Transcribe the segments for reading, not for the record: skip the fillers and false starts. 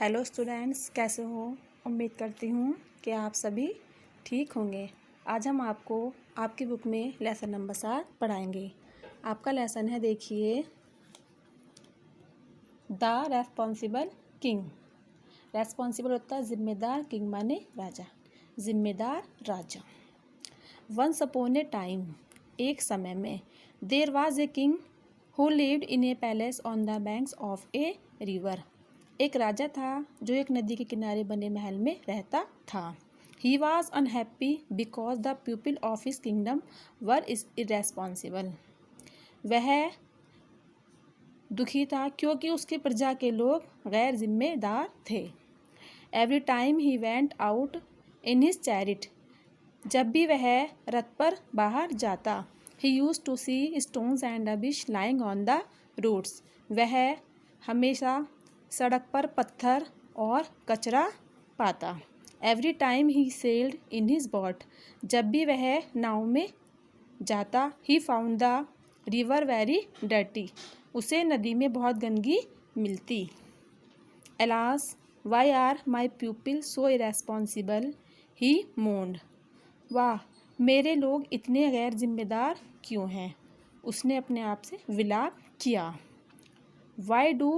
Hello students, कैसे हो। उम्मीद करती हूँ कि आप सभी ठीक होंगे। आज हम आपको आपकी बुक में लेसन नंबर 7 पढ़ाएंगे। आपका लेसन है, देखिए, द रेस्पॉन्सिबल किंग। रेस्पॉन्सिबल होता है जिम्मेदार, किंग माने राजा, जिम्मेदार राजा। वंस अपॉन ए टाइम, एक समय में, there was a king who lived in a palace on the banks of a river. एक राजा था जो एक नदी के किनारे बने महल में रहता था। He was unhappy because the people of his kingdom were irresponsible. वह दुखी था क्योंकि उसकी प्रजा के लोग गैर जिम्मेदार थे। Every time he went out in his chariot, जब भी वह रथ पर बाहर जाता, he used to see stones and rubbish lying on the roads. वह हमेशा सड़क पर पत्थर और कचरा पाता। Every time he sailed in his boat, जब भी वह नाव में जाता, he found the river very dirty, उसे नदी में बहुत गंदगी मिलती। Alas why are my people so irresponsible, he moaned. वाह, मेरे लोग इतने गैर जिम्मेदार क्यों हैं, उसने अपने आप से विलाप किया। Why do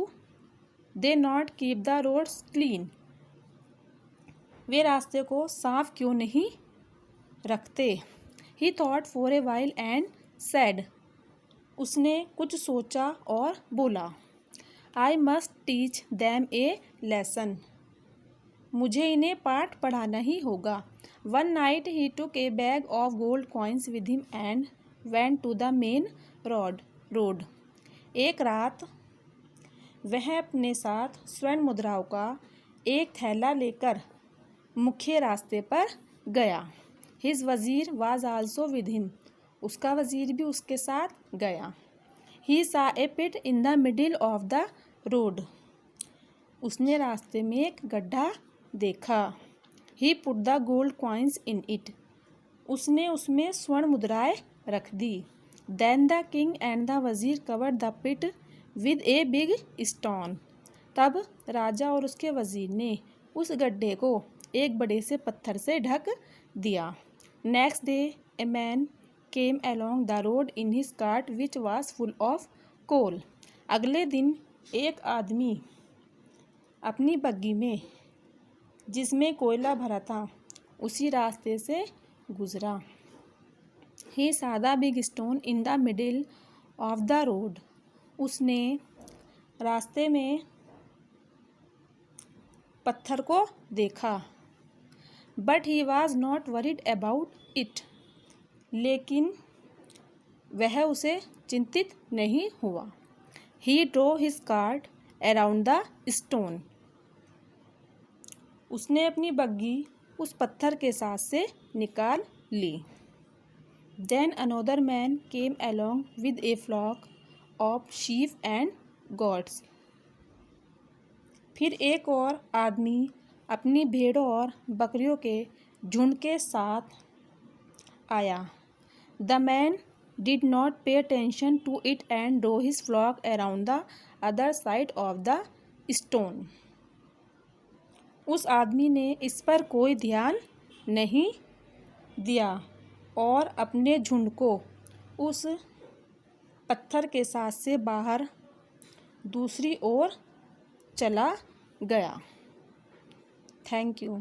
they not keep the roads clean, वे रास्ते को साफ क्यों नहीं रखते। He thought for a while and said, उसने कुछ सोचा और बोला। I must teach them a lesson, मुझे इन्हें पाठ पढ़ाना ही होगा। One night he took a bag of gold coins with him and went to the main road. एक रात वह अपने साथ स्वर्ण मुद्राओं का एक थैला लेकर मुख्य रास्ते पर गया। हिज वजीर वाज आल्सो विद हिम, उसका वजीर भी उसके साथ गया। He saw a pit in the middle of the road, उसने रास्ते में एक गड्ढा देखा। He put the gold coins in it, उसने उसमें स्वर्ण मुद्राएं रख दी। Then the king and the wazir covered the pit with a big stone, तब राजा और उसके वजीर ने उस गड्ढे को एक बड़े से पत्थर से ढक दिया। Next day a man came along the road in his cart which was full of coal. अगले दिन एक आदमी अपनी बग्गी में, जिसमें कोयला भरा था, उसी रास्ते से गुजरा। ही saw the big stone in the middle of the road, उसने रास्ते में पत्थर को देखा। But he was not worried about it, लेकिन वह उसे चिंतित नहीं हुआ। He drove his cart around the stone, उसने अपनी बग्गी उस पत्थर के साथ से निकाल ली। Then another man came along with a flock of sheep and goats, फिर एक और आदमी अपनी भेड़ों और बकरियों के झुंड के साथ आया। The man did not pay attention to it and drew his flock around the other side of the stone, उस आदमी ने इस पर कोई ध्यान नहीं दिया और अपने झुंड को उस पत्थर के साथ से बाहर दूसरी ओर चला गया। Thank you.